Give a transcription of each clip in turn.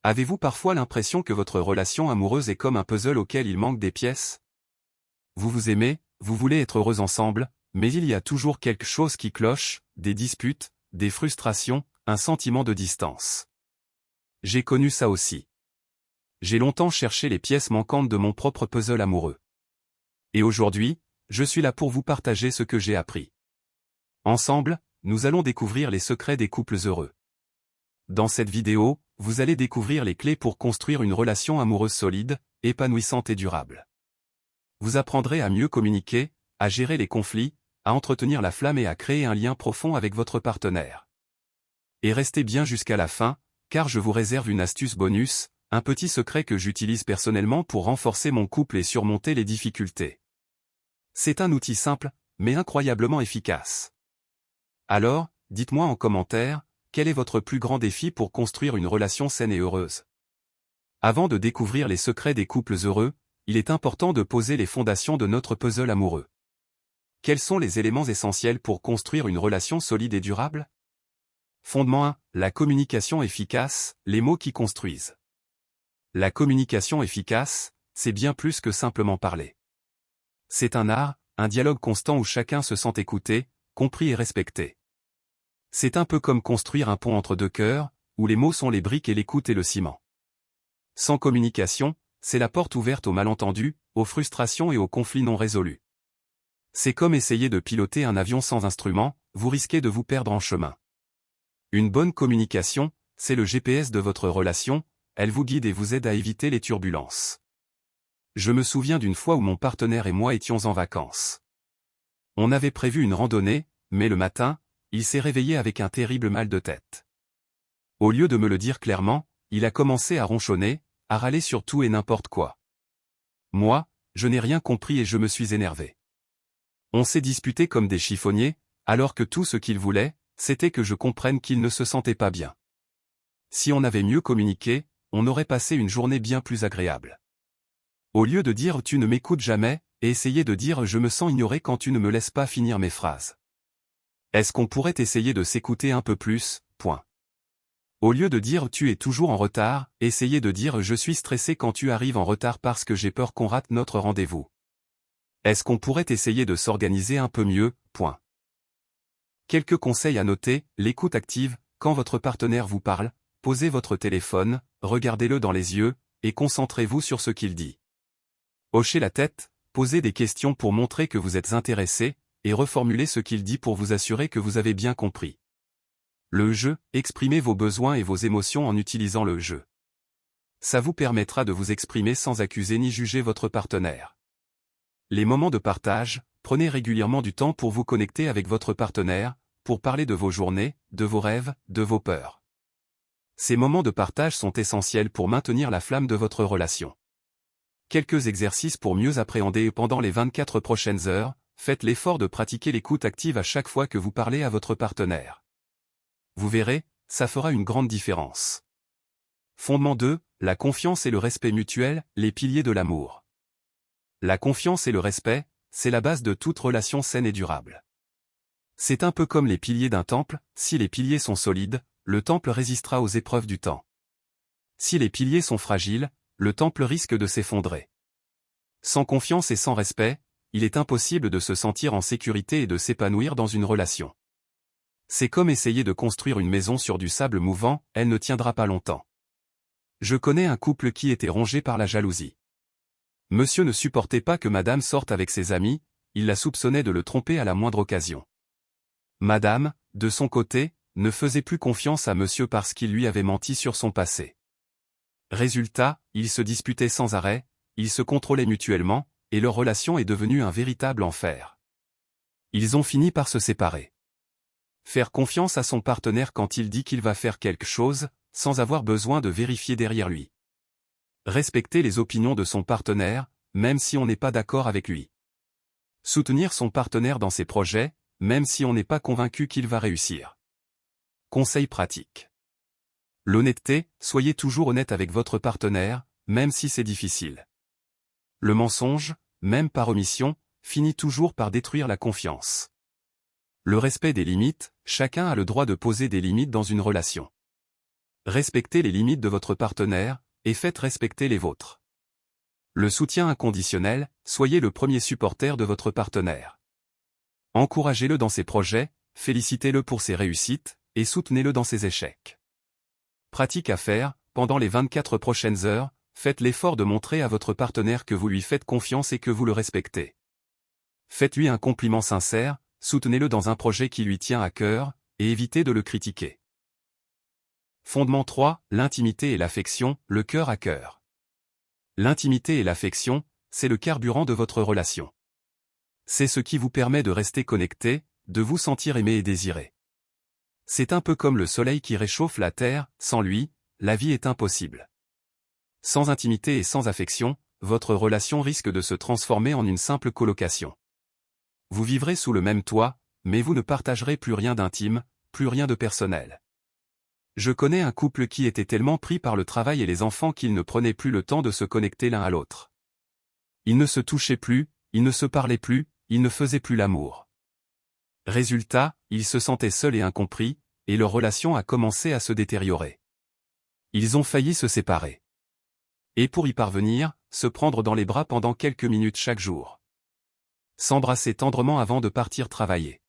Avez-vous parfois l'impression que votre relation amoureuse est comme un puzzle auquel il manque des pièces? Vous vous aimez, vous voulez être heureux ensemble, mais il y a toujours quelque chose qui cloche, des disputes, des frustrations, un sentiment de distance. J'ai connu ça aussi. J'ai longtemps cherché les pièces manquantes de mon propre puzzle amoureux. Et aujourd'hui, je suis là pour vous partager ce que j'ai appris. Ensemble, nous allons découvrir les secrets des couples heureux. Dans cette vidéo, vous allez découvrir les clés pour construire une relation amoureuse solide, épanouissante et durable. Vous apprendrez à mieux communiquer, à gérer les conflits, à entretenir la flamme et à créer un lien profond avec votre partenaire. Et restez bien jusqu'à la fin, car je vous réserve une astuce bonus, un petit secret que j'utilise personnellement pour renforcer mon couple et surmonter les difficultés. C'est un outil simple, mais incroyablement efficace. Alors, dites-moi en commentaire, quel est votre plus grand défi pour construire une relation saine et heureuse? Avant de découvrir les secrets des couples heureux, il est important de poser les fondations de notre puzzle amoureux. Quels sont les éléments essentiels pour construire une relation solide et durable? Fondement 1. La communication efficace, les mots qui construisent. La communication efficace, c'est bien plus que simplement parler. C'est un art, un dialogue constant où chacun se sent écouté, compris et respecté. C'est un peu comme construire un pont entre deux cœurs, où les mots sont les briques et l'écoute est le ciment. Sans communication, c'est la porte ouverte aux malentendus, aux frustrations et aux conflits non résolus. C'est comme essayer de piloter un avion sans instrument, vous risquez de vous perdre en chemin. Une bonne communication, c'est le GPS de votre relation, elle vous guide et vous aide à éviter les turbulences. Je me souviens d'une fois où mon partenaire et moi étions en vacances. On avait prévu une randonnée, mais le matin, il s'est réveillé avec un terrible mal de tête. Au lieu de me le dire clairement, il a commencé à ronchonner, à râler sur tout et n'importe quoi. Moi, je n'ai rien compris et je me suis énervé. On s'est disputé comme des chiffonniers, alors que tout ce qu'il voulait, c'était que je comprenne qu'il ne se sentait pas bien. Si on avait mieux communiqué, on aurait passé une journée bien plus agréable. Au lieu de dire « tu ne m'écoutes jamais », et essayer de dire « je me sens ignoré quand tu ne me laisses pas finir mes phrases ». Est-ce qu'on pourrait essayer de s'écouter un peu plus, point. Au lieu de dire « tu es toujours en retard », essayez de dire « je suis stressé quand tu arrives en retard parce que j'ai peur qu'on rate notre rendez-vous ». Est-ce qu'on pourrait essayer de s'organiser un peu mieux, point. Quelques conseils à noter, l'écoute active, quand votre partenaire vous parle, posez votre téléphone, regardez-le dans les yeux, et concentrez-vous sur ce qu'il dit. Hochez la tête, posez des questions pour montrer que vous êtes intéressé, et reformulez ce qu'il dit pour vous assurer que vous avez bien compris. Le jeu, exprimez vos besoins et vos émotions en utilisant le jeu. Ça vous permettra de vous exprimer sans accuser ni juger votre partenaire. Les moments de partage, prenez régulièrement du temps pour vous connecter avec votre partenaire, pour parler de vos journées, de vos rêves, de vos peurs. Ces moments de partage sont essentiels pour maintenir la flamme de votre relation. Quelques exercices pour mieux appréhender pendant les 24 prochaines heures, faites l'effort de pratiquer l'écoute active à chaque fois que vous parlez à votre partenaire. Vous verrez, ça fera une grande différence. Fondement 2, la confiance et le respect mutuel, les piliers de l'amour. La confiance et le respect, c'est la base de toute relation saine et durable. C'est un peu comme les piliers d'un temple, si les piliers sont solides, le temple résistera aux épreuves du temps. Si les piliers sont fragiles, le temple risque de s'effondrer. Sans confiance et sans respect, il est impossible de se sentir en sécurité et de s'épanouir dans une relation. C'est comme essayer de construire une maison sur du sable mouvant, elle ne tiendra pas longtemps. Je connais un couple qui était rongé par la jalousie. Monsieur ne supportait pas que madame sorte avec ses amis, il la soupçonnait de le tromper à la moindre occasion. Madame, de son côté, ne faisait plus confiance à monsieur parce qu'il lui avait menti sur son passé. Résultat, ils se disputaient sans arrêt, ils se contrôlaient mutuellement, et leur relation est devenue un véritable enfer. Ils ont fini par se séparer. Faire confiance à son partenaire quand il dit qu'il va faire quelque chose, sans avoir besoin de vérifier derrière lui. Respecter les opinions de son partenaire, même si on n'est pas d'accord avec lui. Soutenir son partenaire dans ses projets, même si on n'est pas convaincu qu'il va réussir. Conseil pratique. L'honnêteté, soyez toujours honnête avec votre partenaire, même si c'est difficile. Le mensonge, même par omission, finit toujours par détruire la confiance. Le respect des limites, chacun a le droit de poser des limites dans une relation. Respectez les limites de votre partenaire, et faites respecter les vôtres. Le soutien inconditionnel, soyez le premier supporter de votre partenaire. Encouragez-le dans ses projets, félicitez-le pour ses réussites, et soutenez-le dans ses échecs. Pratique à faire, pendant les 24 prochaines heures, faites l'effort de montrer à votre partenaire que vous lui faites confiance et que vous le respectez. Faites-lui un compliment sincère, soutenez-le dans un projet qui lui tient à cœur, et évitez de le critiquer. Fondement 3, l'intimité et l'affection, le cœur à cœur. L'intimité et l'affection, c'est le carburant de votre relation. C'est ce qui vous permet de rester connecté, de vous sentir aimé et désiré. C'est un peu comme le soleil qui réchauffe la terre, sans lui, la vie est impossible. Sans intimité et sans affection, votre relation risque de se transformer en une simple colocation. Vous vivrez sous le même toit, mais vous ne partagerez plus rien d'intime, plus rien de personnel. Je connais un couple qui était tellement pris par le travail et les enfants qu'ils ne prenaient plus le temps de se connecter l'un à l'autre. Ils ne se touchaient plus, ils ne se parlaient plus, ils ne faisaient plus l'amour. Résultat, ils se sentaient seuls et incompris, et leur relation a commencé à se détériorer. Ils ont failli se séparer. Et pour y parvenir, se prendre dans les bras pendant quelques minutes chaque jour. S'embrasser tendrement avant de partir travailler.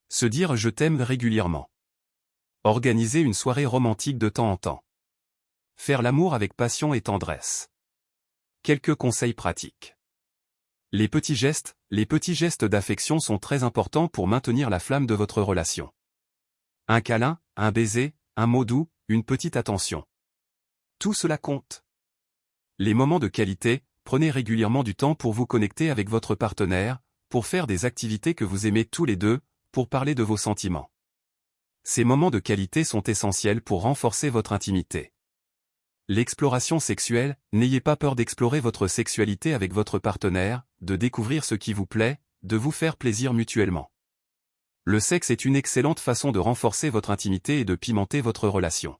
Se dire « je t'aime » régulièrement. Organiser une soirée romantique de temps en temps. Faire l'amour avec passion et tendresse. Quelques conseils pratiques. Les petits gestes d'affection sont très importants pour maintenir la flamme de votre relation. Un câlin, un baiser, un mot doux, une petite attention. Tout cela compte. Les moments de qualité, prenez régulièrement du temps pour vous connecter avec votre partenaire, pour faire des activités que vous aimez tous les deux, pour parler de vos sentiments. Ces moments de qualité sont essentiels pour renforcer votre intimité. L'exploration sexuelle, n'ayez pas peur d'explorer votre sexualité avec votre partenaire, de découvrir ce qui vous plaît, de vous faire plaisir mutuellement. Le sexe est une excellente façon de renforcer votre intimité et de pimenter votre relation.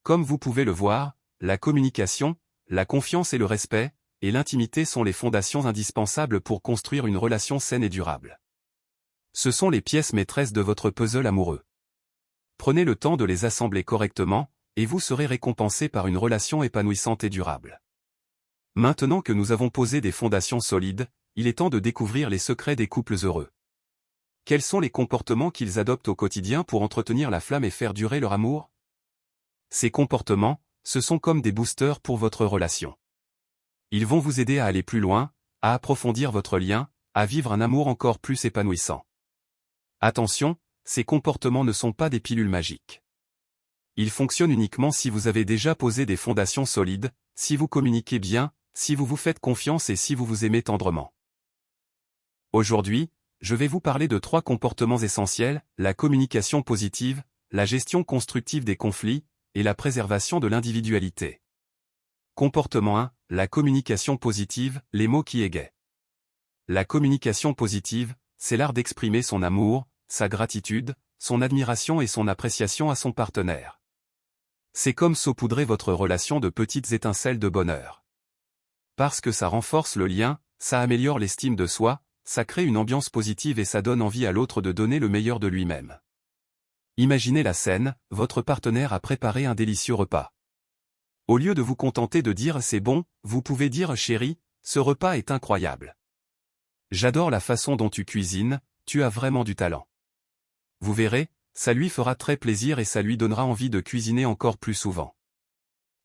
Comme vous pouvez le voir, la communication, la confiance et le respect, et l'intimité sont les fondations indispensables pour construire une relation saine et durable. Ce sont les pièces maîtresses de votre puzzle amoureux. Prenez le temps de les assembler correctement, et vous serez récompensé par une relation épanouissante et durable. Maintenant que nous avons posé des fondations solides, il est temps de découvrir les secrets des couples heureux. Quels sont les comportements qu'ils adoptent au quotidien pour entretenir la flamme et faire durer leur amour? Ces comportements, ce sont comme des boosters pour votre relation. Ils vont vous aider à aller plus loin, à approfondir votre lien, à vivre un amour encore plus épanouissant. Attention, ces comportements ne sont pas des pilules magiques. Ils fonctionnent uniquement si vous avez déjà posé des fondations solides, si vous communiquez bien, si vous vous faites confiance et si vous vous aimez tendrement. Aujourd'hui, je vais vous parler de 3 comportements essentiels, la communication positive, la gestion constructive des conflits, et la préservation de l'individualité. Comportement 1, la communication positive, les mots qui égayent. La communication positive, c'est l'art d'exprimer son amour, sa gratitude, son admiration et son appréciation à son partenaire. C'est comme saupoudrer votre relation de petites étincelles de bonheur. Parce que ça renforce le lien, ça améliore l'estime de soi, ça crée une ambiance positive et ça donne envie à l'autre de donner le meilleur de lui-même. Imaginez la scène, votre partenaire a préparé un délicieux repas. Au lieu de vous contenter de dire « c'est bon », vous pouvez dire « chérie, ce repas est incroyable. J'adore la façon dont tu cuisines, tu as vraiment du talent. » Vous verrez, ça lui fera très plaisir et ça lui donnera envie de cuisiner encore plus souvent.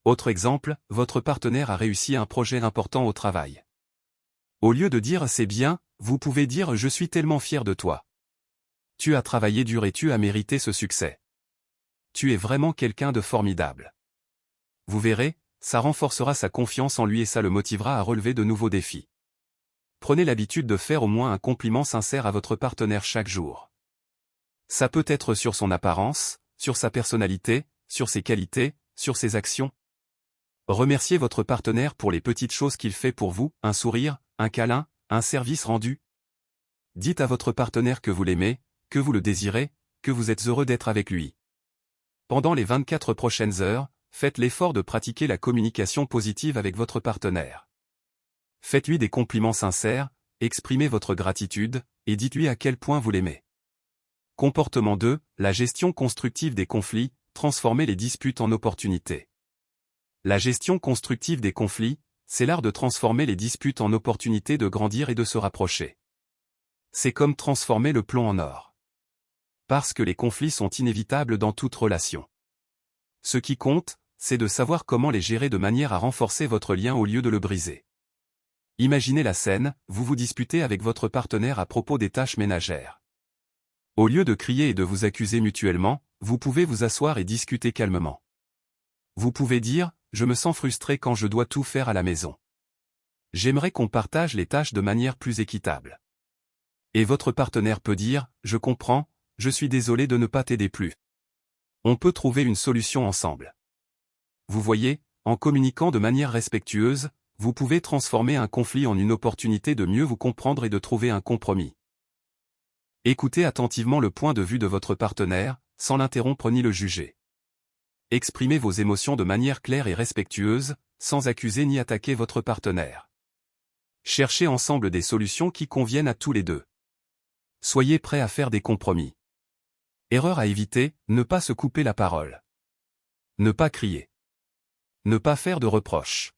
Autre exemple, votre partenaire a réussi un projet important au travail. Au lieu de dire « c'est bien », vous pouvez dire « je suis tellement fier de toi. Tu as travaillé dur et tu as mérité ce succès. Tu es vraiment quelqu'un de formidable. » Vous verrez, ça renforcera sa confiance en lui et ça le motivera à relever de nouveaux défis. Prenez l'habitude de faire au moins un compliment sincère à votre partenaire chaque jour. Ça peut être sur son apparence, sur sa personnalité, sur ses qualités, sur ses actions. Remerciez votre partenaire pour les petites choses qu'il fait pour vous, un sourire, un câlin, un service rendu. Dites à votre partenaire que vous l'aimez, que vous le désirez, que vous êtes heureux d'être avec lui. Pendant les 24 prochaines heures, faites l'effort de pratiquer la communication positive avec votre partenaire. Faites-lui des compliments sincères, exprimez votre gratitude, et dites-lui à quel point vous l'aimez. Comportement 2, la gestion constructive des conflits, transformer les disputes en opportunités. La gestion constructive des conflits, c'est l'art de transformer les disputes en opportunités de grandir et de se rapprocher. C'est comme transformer le plomb en or. Parce que les conflits sont inévitables dans toute relation. Ce qui compte, c'est de savoir comment les gérer de manière à renforcer votre lien au lieu de le briser. Imaginez la scène, vous vous disputez avec votre partenaire à propos des tâches ménagères. Au lieu de crier et de vous accuser mutuellement, vous pouvez vous asseoir et discuter calmement. Vous pouvez dire, je me sens frustré quand je dois tout faire à la maison. J'aimerais qu'on partage les tâches de manière plus équitable. Et votre partenaire peut dire, je comprends, je suis désolé de ne pas t'aider plus. On peut trouver une solution ensemble. Vous voyez, en communiquant de manière respectueuse, vous pouvez transformer un conflit en une opportunité de mieux vous comprendre et de trouver un compromis. Écoutez attentivement le point de vue de votre partenaire, sans l'interrompre ni le juger. Exprimez vos émotions de manière claire et respectueuse, sans accuser ni attaquer votre partenaire. Cherchez ensemble des solutions qui conviennent à tous les deux. Soyez prêts à faire des compromis. Erreur à éviter, ne pas se couper la parole. Ne pas crier. Ne pas faire de reproches.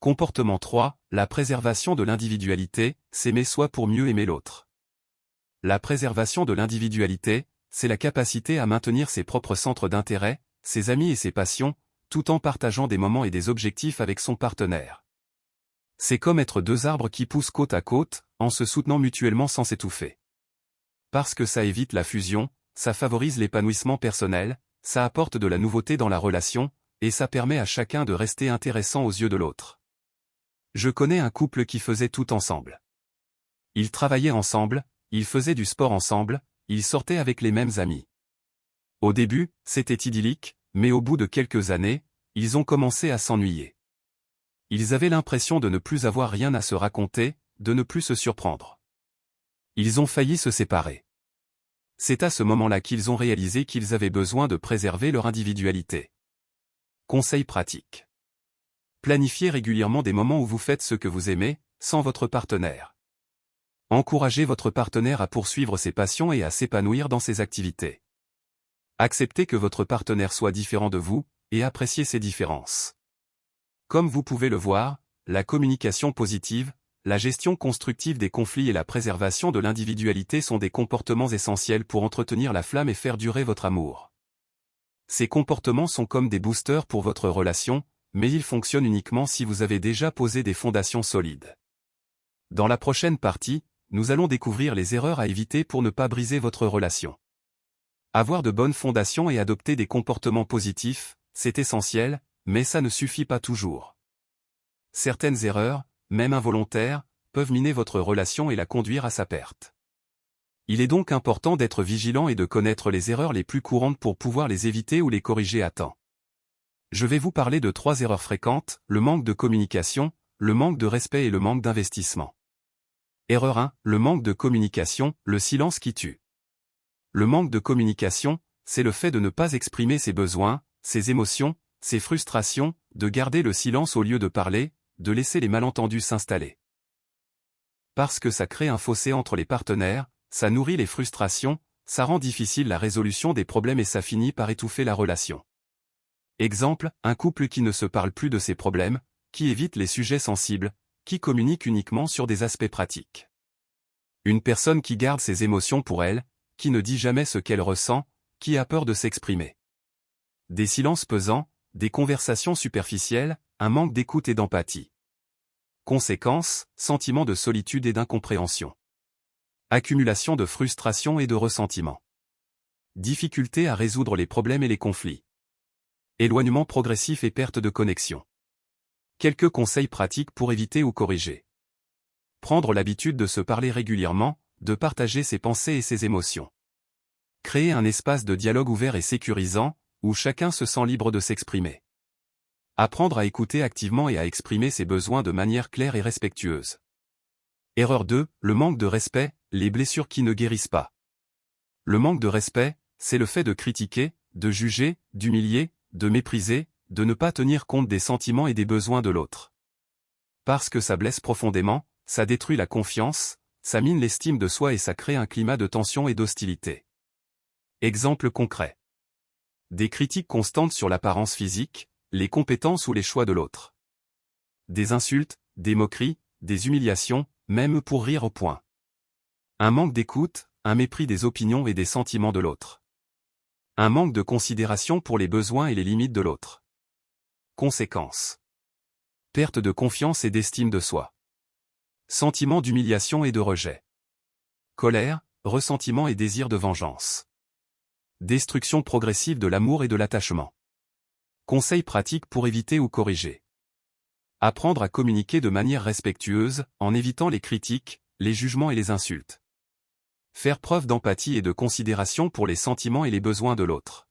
Comportement 3, la préservation de l'individualité, s'aimer soi pour mieux aimer l'autre. La préservation de l'individualité, c'est la capacité à maintenir ses propres centres d'intérêt, ses amis et ses passions, tout en partageant des moments et des objectifs avec son partenaire. C'est comme être deux arbres qui poussent côte à côte, en se soutenant mutuellement sans s'étouffer. Parce que ça évite la fusion, ça favorise l'épanouissement personnel, ça apporte de la nouveauté dans la relation, et ça permet à chacun de rester intéressant aux yeux de l'autre. Je connais un couple qui faisait tout ensemble. Ils travaillaient ensemble, ils faisaient du sport ensemble, ils sortaient avec les mêmes amis. Au début, c'était idyllique, mais au bout de quelques années, ils ont commencé à s'ennuyer. Ils avaient l'impression de ne plus avoir rien à se raconter, de ne plus se surprendre. Ils ont failli se séparer. C'est à ce moment-là qu'ils ont réalisé qu'ils avaient besoin de préserver leur individualité. Conseil pratique. Planifiez régulièrement des moments où vous faites ce que vous aimez, sans votre partenaire. Encouragez votre partenaire à poursuivre ses passions et à s'épanouir dans ses activités. Acceptez que votre partenaire soit différent de vous, et appréciez ses différences. Comme vous pouvez le voir, la communication positive, la gestion constructive des conflits et la préservation de l'individualité sont des comportements essentiels pour entretenir la flamme et faire durer votre amour. Ces comportements sont comme des boosters pour votre relation, mais ils fonctionnent uniquement si vous avez déjà posé des fondations solides. Dans la prochaine partie, nous allons découvrir les erreurs à éviter pour ne pas briser votre relation. Avoir de bonnes fondations et adopter des comportements positifs, c'est essentiel, mais ça ne suffit pas toujours. Certaines erreurs, même involontaires, peuvent miner votre relation et la conduire à sa perte. Il est donc important d'être vigilant et de connaître les erreurs les plus courantes pour pouvoir les éviter ou les corriger à temps. Je vais vous parler de 3 erreurs fréquentes, le manque de communication, le manque de respect et le manque d'investissement. Erreur 1, le manque de communication, le silence qui tue. Le manque de communication, c'est le fait de ne pas exprimer ses besoins, ses émotions, ses frustrations, de garder le silence au lieu de parler, de laisser les malentendus s'installer. Parce que ça crée un fossé entre les partenaires, ça nourrit les frustrations, ça rend difficile la résolution des problèmes et ça finit par étouffer la relation. Exemple, un couple qui ne se parle plus de ses problèmes, qui évite les sujets sensibles, qui communique uniquement sur des aspects pratiques. Une personne qui garde ses émotions pour elle, qui ne dit jamais ce qu'elle ressent, qui a peur de s'exprimer. Des silences pesants, des conversations superficielles, un manque d'écoute et d'empathie. Conséquences, sentiment de solitude et d'incompréhension. Accumulation de frustration et de ressentiment. Difficulté à résoudre les problèmes et les conflits. Éloignement progressif et perte de connexion. Quelques conseils pratiques pour éviter ou corriger. Prendre l'habitude de se parler régulièrement, de partager ses pensées et ses émotions. Créer un espace de dialogue ouvert et sécurisant, où chacun se sent libre de s'exprimer. Apprendre à écouter activement et à exprimer ses besoins de manière claire et respectueuse. Erreur 2, le manque de respect, les blessures qui ne guérissent pas. Le manque de respect, c'est le fait de critiquer, de juger, d'humilier, de mépriser, de ne pas tenir compte des sentiments et des besoins de l'autre. Parce que ça blesse profondément, ça détruit la confiance, ça mine l'estime de soi et ça crée un climat de tension et d'hostilité. Exemple concret. Des critiques constantes sur l'apparence physique, les compétences ou les choix de l'autre. Des insultes, des moqueries, des humiliations, même pour rire au point. Un manque d'écoute, un mépris des opinions et des sentiments de l'autre. Un manque de considération pour les besoins et les limites de l'autre. Conséquences. Perte de confiance et d'estime de soi. Sentiment d'humiliation et de rejet. Colère, ressentiment et désir de vengeance. Destruction progressive de l'amour et de l'attachement. Conseils pratiques pour éviter ou corriger. Apprendre à communiquer de manière respectueuse, en évitant les critiques, les jugements et les insultes. Faire preuve d'empathie et de considération pour les sentiments et les besoins de l'autre.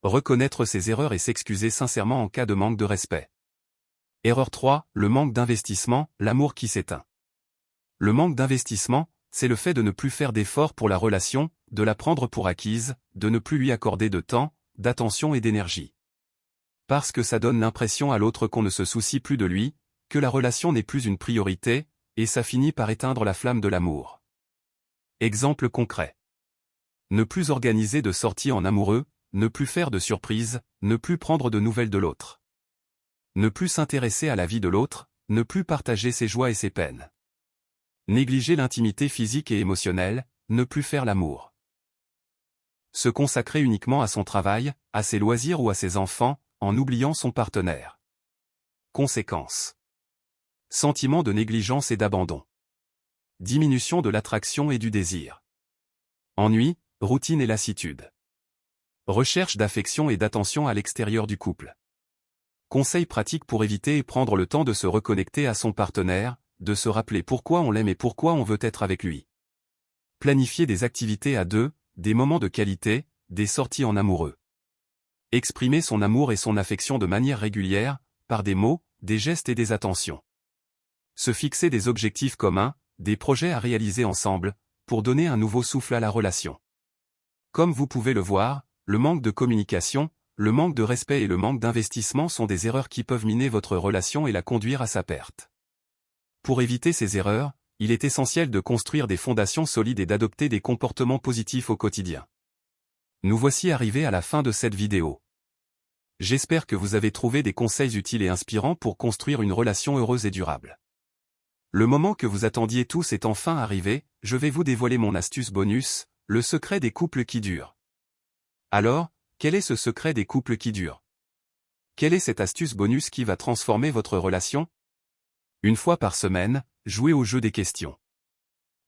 Reconnaître ses erreurs et s'excuser sincèrement en cas de manque de respect. Erreur 3, le manque d'investissement, l'amour qui s'éteint. Le manque d'investissement, c'est le fait de ne plus faire d'efforts pour la relation, de la prendre pour acquise, de ne plus lui accorder de temps, d'attention et d'énergie. Parce que ça donne l'impression à l'autre qu'on ne se soucie plus de lui, que la relation n'est plus une priorité, et ça finit par éteindre la flamme de l'amour. Exemple concret. Ne plus organiser de sorties en amoureux, ne plus faire de surprises, ne plus prendre de nouvelles de l'autre. Ne plus s'intéresser à la vie de l'autre, ne plus partager ses joies et ses peines. Négliger l'intimité physique et émotionnelle, ne plus faire l'amour. Se consacrer uniquement à son travail, à ses loisirs ou à ses enfants, en oubliant son partenaire. Conséquences. Sentiment de négligence et d'abandon. Diminution de l'attraction et du désir. Ennui, routine et lassitude. Recherche d'affection et d'attention à l'extérieur du couple. Conseils pratiques pour éviter et prendre le temps de se reconnecter à son partenaire, de se rappeler pourquoi on l'aime et pourquoi on veut être avec lui. Planifier des activités à deux, des moments de qualité, des sorties en amoureux. Exprimer son amour et son affection de manière régulière, par des mots, des gestes et des attentions. Se fixer des objectifs communs, des projets à réaliser ensemble, pour donner un nouveau souffle à la relation. Comme vous pouvez le voir, le manque de communication, le manque de respect et le manque d'investissement sont des erreurs qui peuvent miner votre relation et la conduire à sa perte. Pour éviter ces erreurs, il est essentiel de construire des fondations solides et d'adopter des comportements positifs au quotidien. Nous voici arrivés à la fin de cette vidéo. J'espère que vous avez trouvé des conseils utiles et inspirants pour construire une relation heureuse et durable. Le moment que vous attendiez tous est enfin arrivé, je vais vous dévoiler mon astuce bonus, le secret des couples qui durent. Alors, quel est ce secret des couples qui durent? Quelle est cette astuce bonus qui va transformer votre relation? Une fois par semaine, jouez au jeu des questions.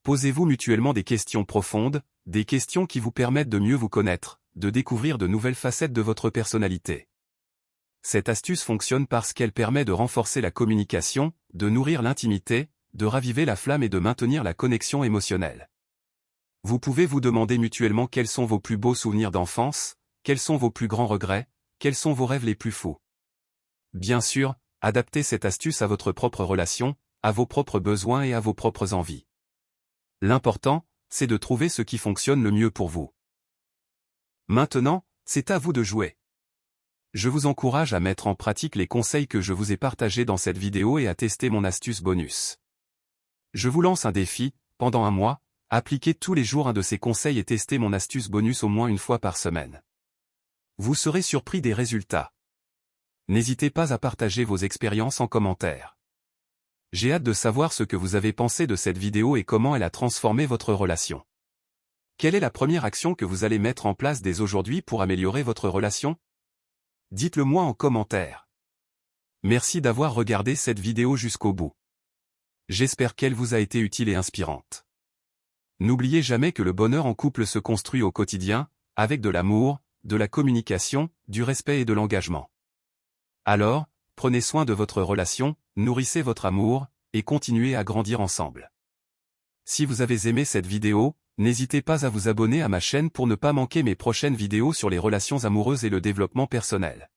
Posez-vous mutuellement des questions profondes, des questions qui vous permettent de mieux vous connaître, de découvrir de nouvelles facettes de votre personnalité. Cette astuce fonctionne parce qu'elle permet de renforcer la communication, de nourrir l'intimité, de raviver la flamme et de maintenir la connexion émotionnelle. Vous pouvez vous demander mutuellement quels sont vos plus beaux souvenirs d'enfance, quels sont vos plus grands regrets, quels sont vos rêves les plus fous. Bien sûr, adaptez cette astuce à votre propre relation, à vos propres besoins et à vos propres envies. L'important, c'est de trouver ce qui fonctionne le mieux pour vous. Maintenant, c'est à vous de jouer. Je vous encourage à mettre en pratique les conseils que je vous ai partagés dans cette vidéo et à tester mon astuce bonus. Je vous lance un défi, pendant un mois, appliquez tous les jours un de ces conseils et testez mon astuce bonus au moins une fois par semaine. Vous serez surpris des résultats. N'hésitez pas à partager vos expériences en commentaire. J'ai hâte de savoir ce que vous avez pensé de cette vidéo et comment elle a transformé votre relation. Quelle est la première action que vous allez mettre en place dès aujourd'hui pour améliorer votre relation? Dites-le moi en commentaire. Merci d'avoir regardé cette vidéo jusqu'au bout. J'espère qu'elle vous a été utile et inspirante. N'oubliez jamais que le bonheur en couple se construit au quotidien, avec de l'amour, de la communication, du respect et de l'engagement. Alors, prenez soin de votre relation, nourrissez votre amour, et continuez à grandir ensemble. Si vous avez aimé cette vidéo, n'hésitez pas à vous abonner à ma chaîne pour ne pas manquer mes prochaines vidéos sur les relations amoureuses et le développement personnel.